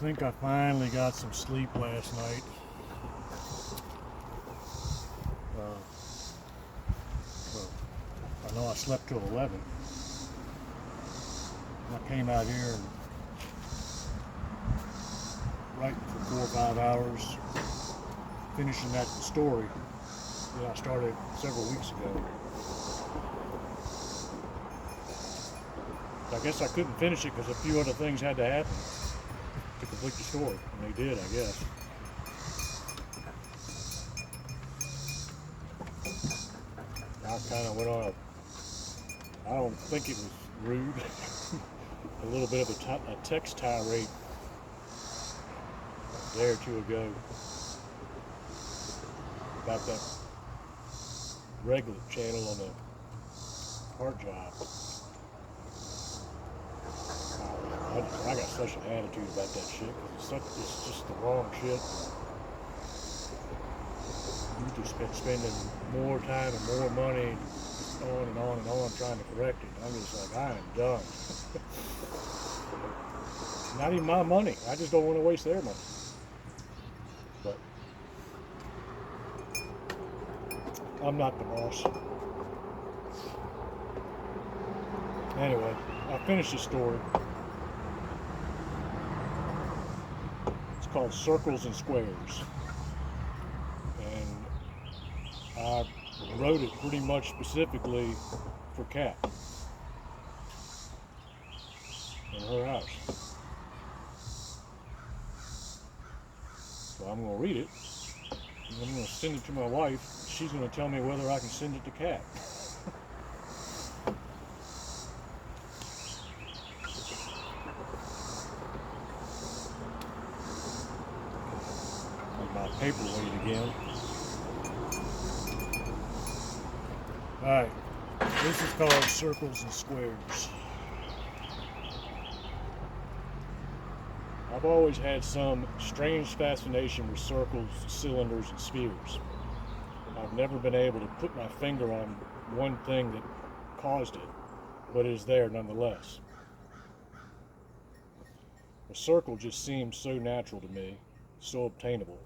think I finally got some sleep last night. Uh, well, I know I slept till 11. I came out here and writing for 4 or 5 hours, finishing that story that I started several weeks ago. I guess I couldn't finish it because a few other things had to happen to complete the story, and they did, I guess. I kind of went on I don't think it was rude, a little bit of a text tirade a day or two ago about that regular channel on the hard drive. I got such an attitude about that shit because it's just the wrong shit. You just been spending more time and more money on and on and on trying to correct it. I'm just like, I am done. Not even my money. I just don't want to waste their money. But I'm not the boss. Anyway, I finished the story. It's called Circles and Squares. And I wrote it pretty much specifically for Kat in her house. So I'm going to read it, and I'm going to send it to my wife. She's going to tell me whether I can send it to Kat. My paperweight again. Alright, this is called Circles and Squares. I've always had some strange fascination with circles, cylinders, and spheres. I've never been able to put my finger on one thing that caused it, but it is there nonetheless. A circle just seems so natural to me, so obtainable,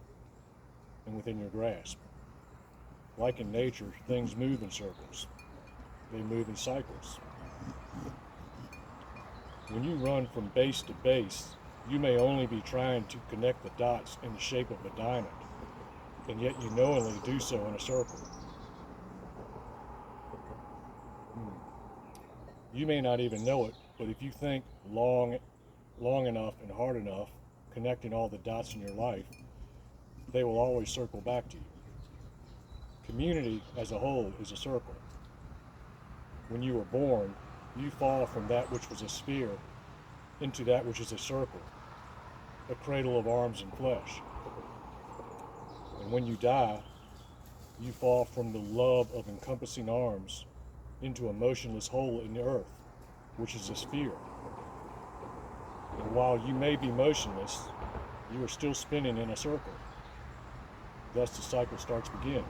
and within your grasp. Like in nature, things move in circles. They move in cycles. When you run from base to base, you may only be trying to connect the dots in the shape of a diamond, and yet you knowingly do so in a circle. You may not even know it, but if you think long enough and hard enough, connecting all the dots in your life, they will always circle back to you. Community as a whole is a circle. When you are born, you fall from that which was a sphere into that which is a circle, a cradle of arms and flesh. And when you die, you fall from the love of encompassing arms into a motionless hole in the earth, which is a sphere. And while you may be motionless, you are still spinning in a circle. Thus the cycle starts again.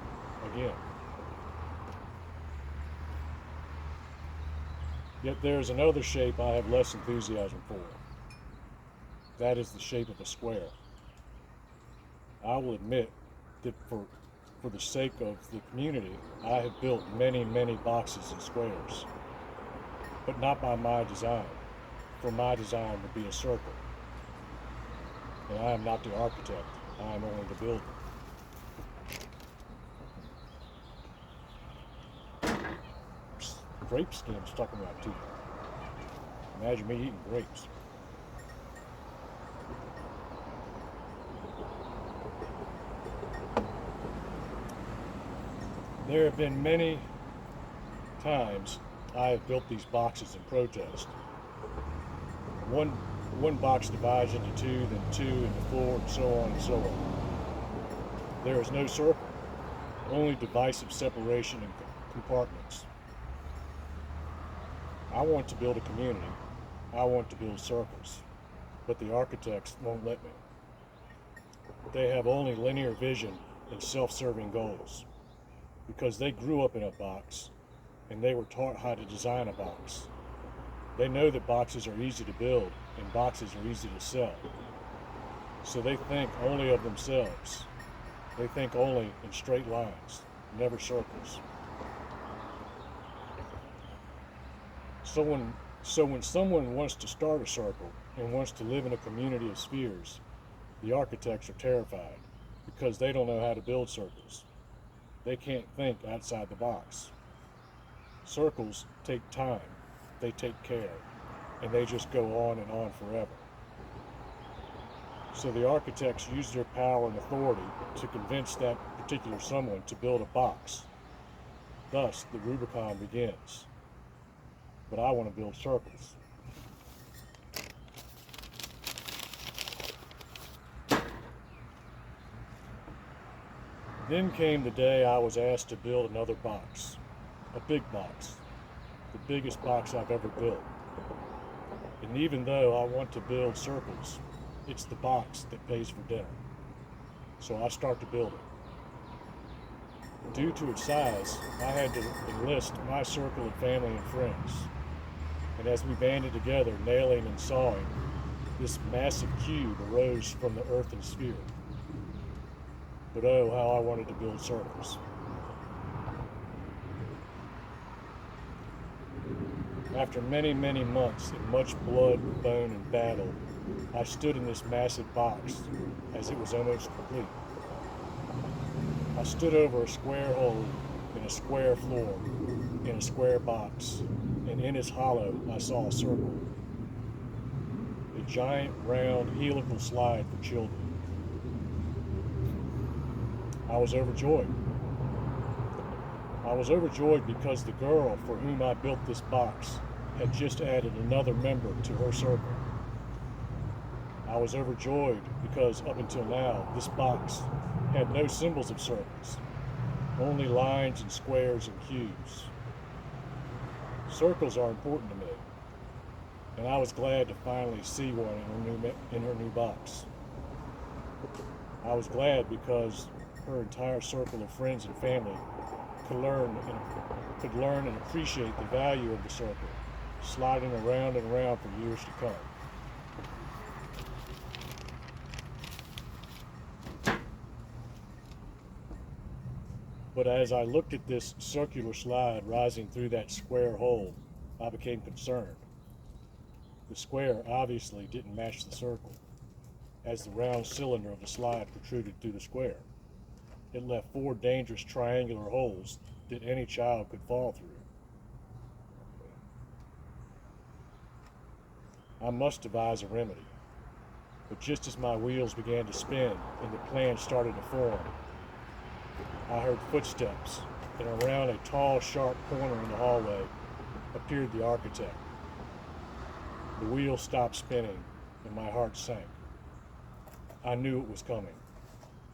Yet there is another shape I have less enthusiasm for. That is the shape of a square. I will admit that for the sake of the community, I have built many, many boxes and squares, but not by my design, for my design would be a circle. And I am not the architect, I am only the builder. Grape skin stuck in my tooth. Imagine me eating grapes. There have been many times I have built these boxes in protest. One box divides into two, then two into four, and so on and so on. There is no circle, only divisive separation and compartments. I want to build a community. I want to build circles, but the architects won't let me. They have only linear vision and self-serving goals because they grew up in a box and they were taught how to design a box. They know that boxes are easy to build and boxes are easy to sell. So they think only of themselves. They think only in straight lines, never circles. So when someone wants to start a circle and wants to live in a community of spheres, the architects are terrified because they don't know how to build circles. They can't think outside the box. Circles take time, they take care, and they just go on and on forever. So the architects use their power and authority to convince that particular someone to build a box. Thus, the Rubicon begins. But I want to build circles. Then came the day I was asked to build another box, a big box, the biggest box I've ever built. And even though I want to build circles, it's the box that pays for dinner. So I start to build it. Due to its size, I had to enlist my circle of family and friends. And as we banded together, nailing and sawing, this massive cube arose from the earthen sphere. But oh, how I wanted to build circles. After many, many months and much blood, bone, and battle, I stood in this massive box as it was almost complete. I stood over a square hole in a square floor in a square box, and in its hollow I saw a circle. A giant, round, helical slide for children. I was overjoyed. I was overjoyed because the girl for whom I built this box had just added another member to her circle. I was overjoyed because up until now, this box had no symbols of circles, only lines and squares and cubes. Circles are important to me, and I was glad to finally see one in her new box. I was glad because her entire circle of friends and family could learn and appreciate the value of the circle, sliding around and around for years to come. But as I looked at this circular slide rising through that square hole, I became concerned. The square obviously didn't match the circle, as the round cylinder of the slide protruded through the square. It left 4 dangerous triangular holes that any child could fall through. I must devise a remedy. But just as my wheels began to spin and the plan started to form, I heard footsteps, and around a tall, sharp corner in the hallway appeared the architect. The wheels stopped spinning, and my heart sank. I knew it was coming.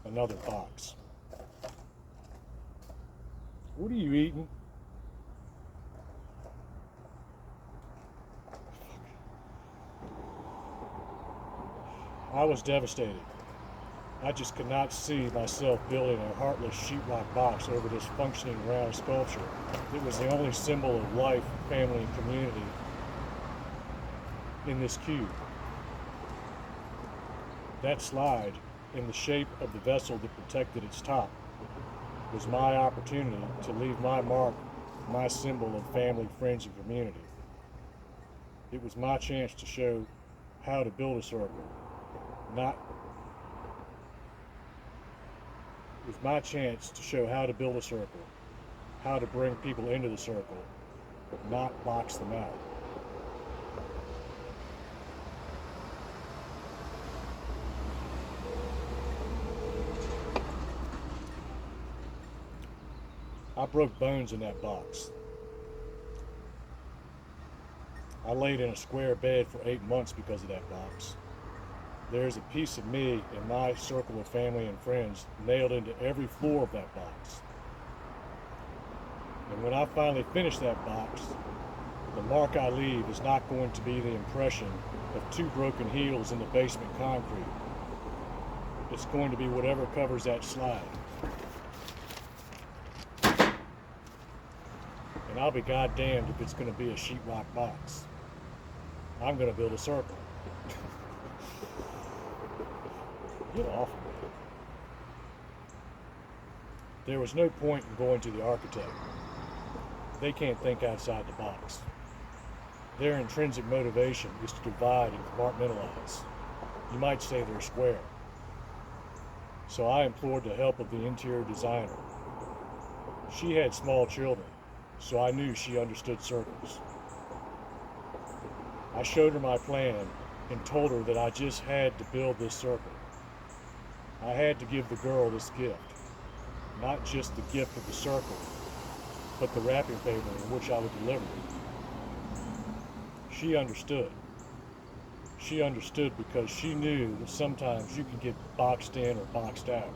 Another box. What are you eating? I was devastated. I just could not see myself building a heartless sheetrock box over this functioning round sculpture. It was the only symbol of life, family, and community in this cube. That slide, in the shape of the vessel that protected its top, was my opportunity to leave my mark, my symbol of family, friends, and community. It was my chance to show how to build a circle, It was my chance to show how to build a circle, how to bring people into the circle, not box them out. I broke bones in that box. I laid in a square bed for 8 months because of that box. There's a piece of me and my circle of family and friends nailed into every floor of that box. And when I finally finish that box, the mark I leave is not going to be the impression of 2 broken heels in the basement concrete. It's going to be whatever covers that slide. And I'll be goddamned if it's going to be a sheetrock box. I'm going to build a circle. Get off of me. There was no point in going to the architect. They can't think outside the box. Their intrinsic motivation is to divide and compartmentalize. You might say they're square. So I implored the help of the interior designer. She had small children, so I knew she understood circles. I showed her my plan and told her that I just had to build this circle. I had to give the girl this gift, not just the gift of the circle, but the wrapping paper in which I would deliver it. She understood. She understood because she knew that sometimes you can get boxed in or boxed out.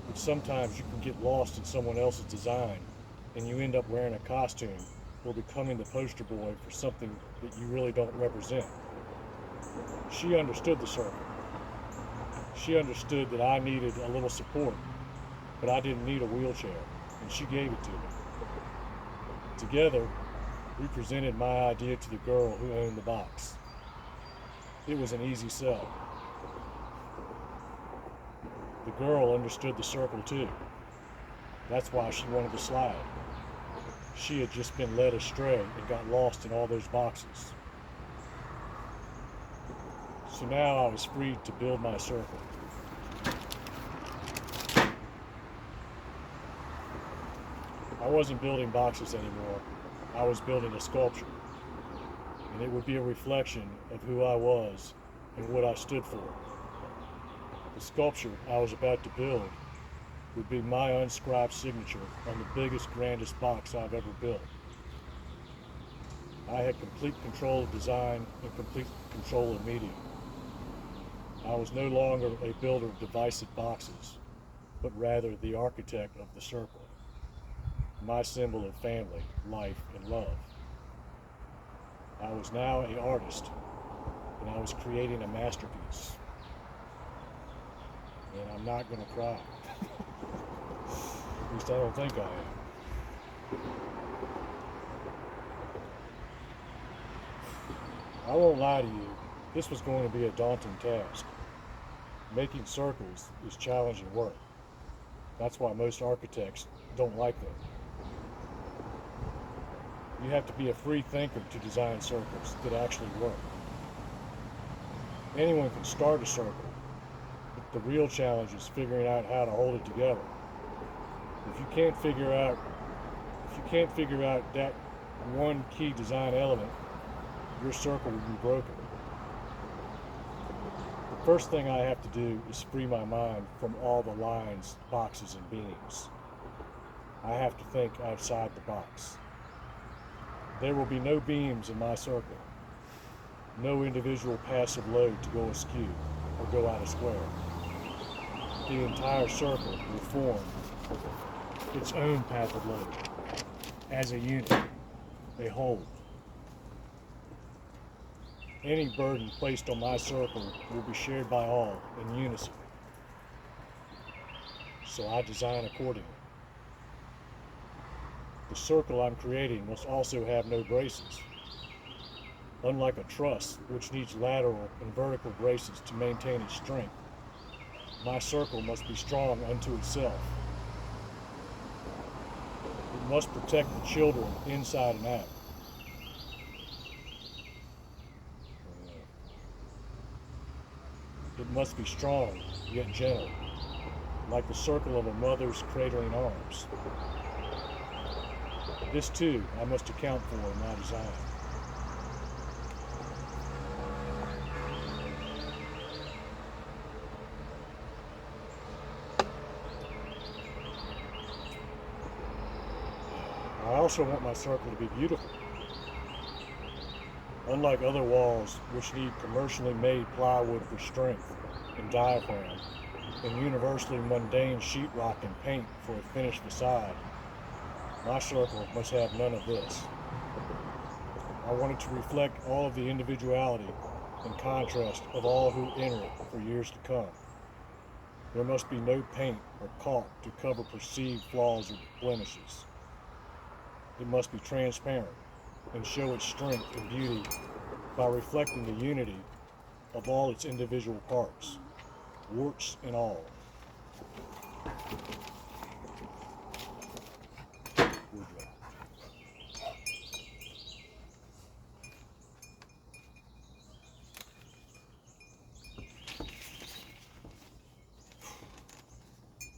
But sometimes you can get lost in someone else's design and you end up wearing a costume or becoming the poster boy for something that you really don't represent. She understood the circle. She understood that I needed a little support, but I didn't need a wheelchair, and she gave it to me. Together, we presented my idea to the girl who owned the box. It was an easy sell. The girl understood the circle too. That's why she wanted to slide. She had just been led astray and got lost in all those boxes. So now I was free to build my circle. I wasn't building boxes anymore. I was building a sculpture. And it would be a reflection of who I was and what I stood for. The sculpture I was about to build would be my unscribed signature on the biggest, grandest box I've ever built. I had complete control of design and complete control of medium. I was no longer a builder of divisive boxes, but rather the architect of the circle, my symbol of family, life, and love. I was now an artist, and I was creating a masterpiece. And I'm not going to cry. At least I don't think I am. I won't lie to you, this was going to be a daunting task. Making circles is challenging work. That's why most architects don't like them. You have to be a free thinker to design circles that actually work. Anyone can start a circle, but the real challenge is figuring out how to hold it together. If you can't figure out that one key design element, your circle will be broken. The first thing I have to do is free my mind from all the lines, boxes, and beams. I have to think outside the box. There will be no beams in my circle, no individual passive load to go askew or go out of square. The entire circle will form its own path of load, as a unit, a whole. Any burden placed on my circle will be shared by all in unison. So I design accordingly. The circle I'm creating must also have no braces. Unlike a truss, which needs lateral and vertical braces to maintain its strength, my circle must be strong unto itself. It must protect the children inside and out. It must be strong, yet gentle, like the circle of a mother's cradling arms. This too I must account for in my design. I also want my circle to be beautiful. Unlike other walls which need commercially made plywood for strength and diaphragm, and universally mundane sheetrock and paint for a finished facade, my circle must have none of this. I want it to reflect all of the individuality and contrast of all who enter it for years to come. There must be no paint or caulk to cover perceived flaws or blemishes. It must be transparent and show its strength and beauty by reflecting the unity of all its individual parts. warts and all. Woodrow.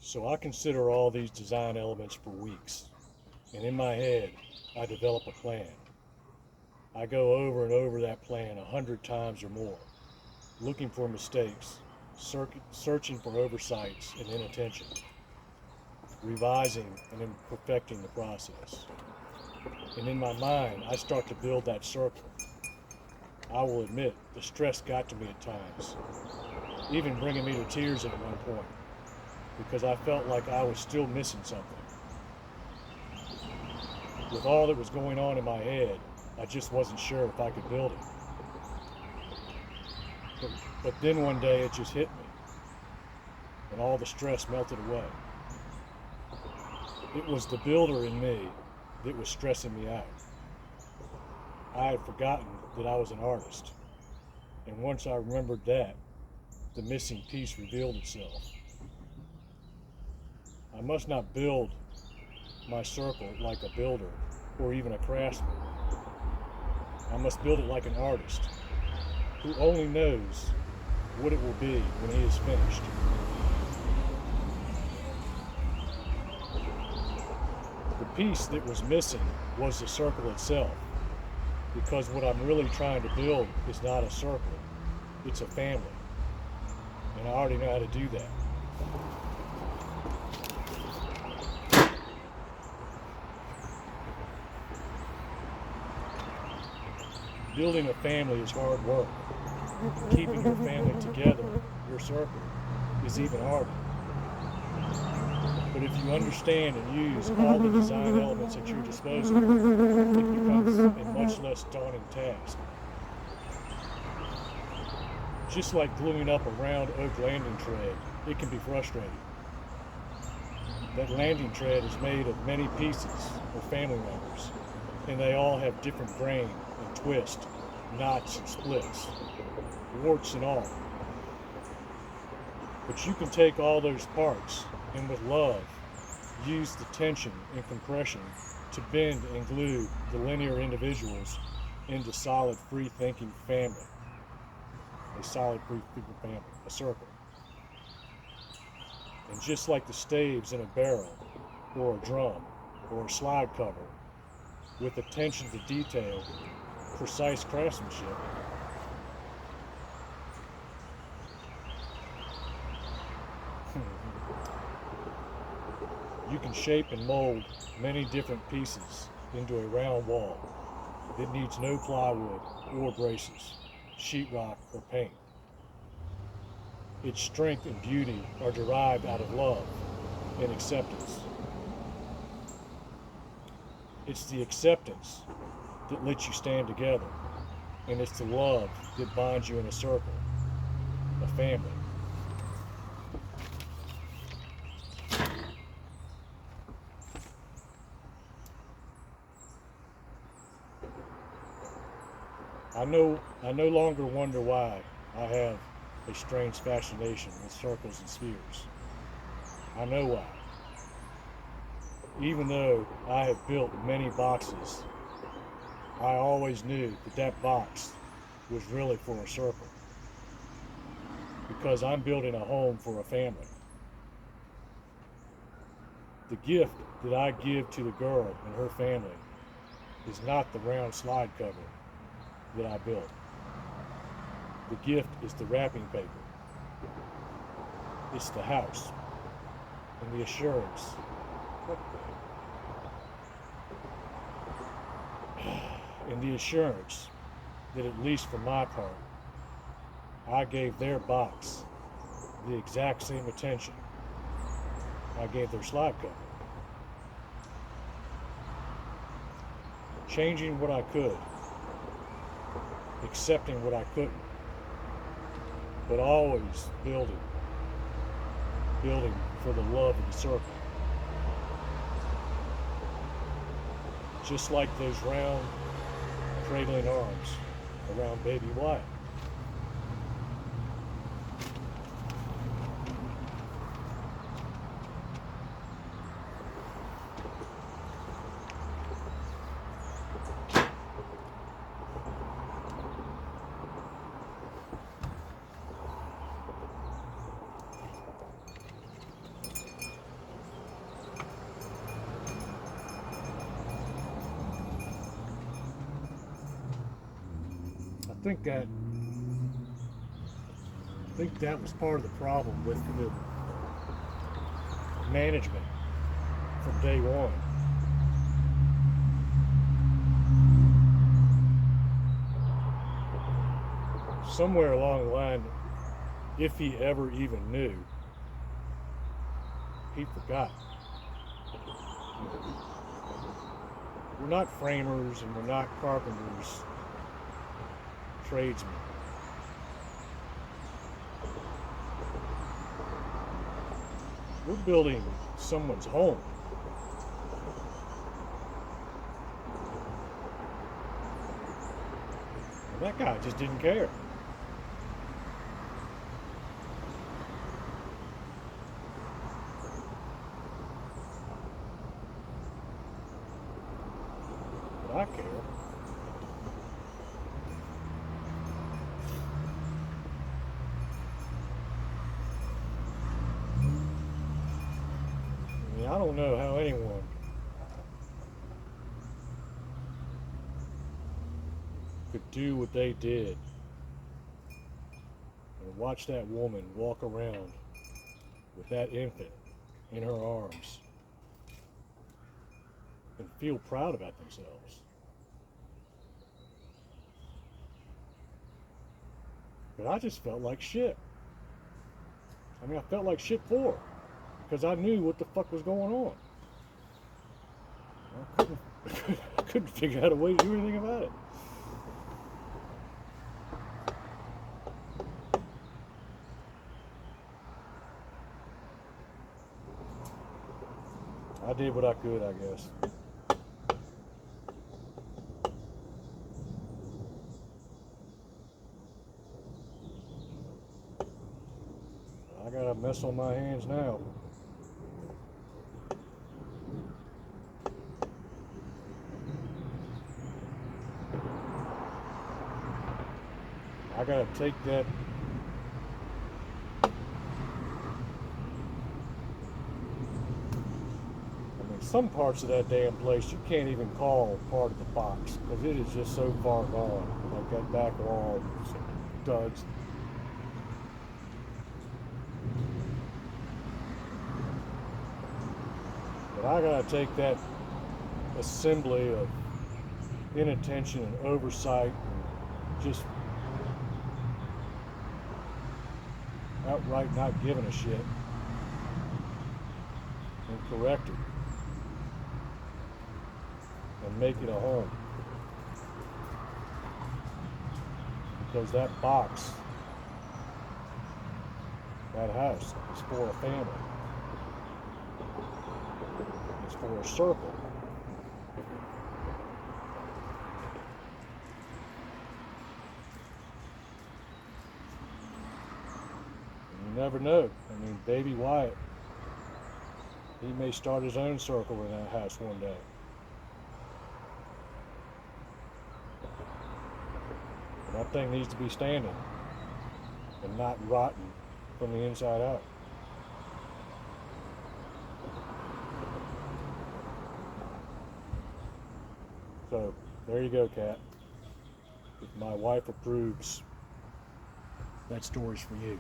So I consider all these design elements for weeks, and in my head, I develop a plan. I go over and over that plan 100 times or more, looking for mistakes, searching for oversights and inattention, revising and then perfecting the process. And in my mind, I start to build that circle. I will admit, the stress got to me at times, even bringing me to tears at one point, because I felt like I was still missing something. With all that was going on in my head, I just wasn't sure if I could build it. But then one day it just hit me, and all the stress melted away. It was the builder in me that was stressing me out. I had forgotten that I was an artist, and once I remembered that, the missing piece revealed itself. I must not build my circle like a builder or even a craftsman. I must build it like an artist who only knows what it will be when he is finished. The piece that was missing was the circle itself, because what I'm really trying to build is not a circle, it's a family, and I already know how to do that. Building a family is hard work. Keeping your family together, your circle, is even harder. But if you understand and use all the design elements at your disposal, it becomes a much less daunting task. Just like gluing up a round oak landing tread, it can be frustrating. That landing tread is made of many pieces or family members, and they all have different grain and twist, knots and splits, warts and all. But you can take all those parts and with love use the tension and compression to bend and glue the linear individuals into solid free-thinking family. A solid free-thinking family, a circle. And just like the staves in a barrel or a drum or a slide cover, with attention to detail, precise craftsmanship, you can shape and mold many different pieces into a round wall that needs no plywood or braces, sheetrock or paint. Its strength and beauty are derived out of love and acceptance. It's the acceptance that lets you stand together, and it's the love that binds you in a circle, a family. I no longer wonder why I have a strange fascination with circles and spheres. I know why. Even though I have built many boxes, I always knew that that box was really for a circle, because I'm building a home for a family. The gift that I give to the girl and her family is not the round slide cover that I built. The gift is the wrapping paper. It's the house and the assurance that, at least for my part, I gave their box the exact same attention I gave their slide cover. Changing what I could, accepting what I couldn't, but always building for the love of the circle. Just like those round cradling arms around baby Wyatt. think that was part of the problem with the management from day one. Somewhere along the line, if he ever even knew, he forgot. We're not framers and we're not carpenters, tradesmen. We're building someone's home. And that guy just didn't care. But I care. I don't know how anyone could do what they did and watch that woman walk around with that infant in her arms and feel proud about themselves. But I just felt like shit. I mean, I felt like shit for her. Because I knew what the fuck was going on. I couldn't figure out a way to do anything about it. I did what I could, I guess. I got a mess on my hands now. I gotta take that some parts of that damn place you can't even call part of the box because it is just so far gone. Like that back wall, studs. But I gotta take that assembly of inattention and oversight and just outright not giving a shit and correct it and make it a home, because that box, that house is for a family, it's for a circle. You never know. I mean, baby Wyatt, he may start his own circle in that house one day. And that thing needs to be standing and not rotten from the inside out. So, there you go, Kat. If my wife approves, that story's for you.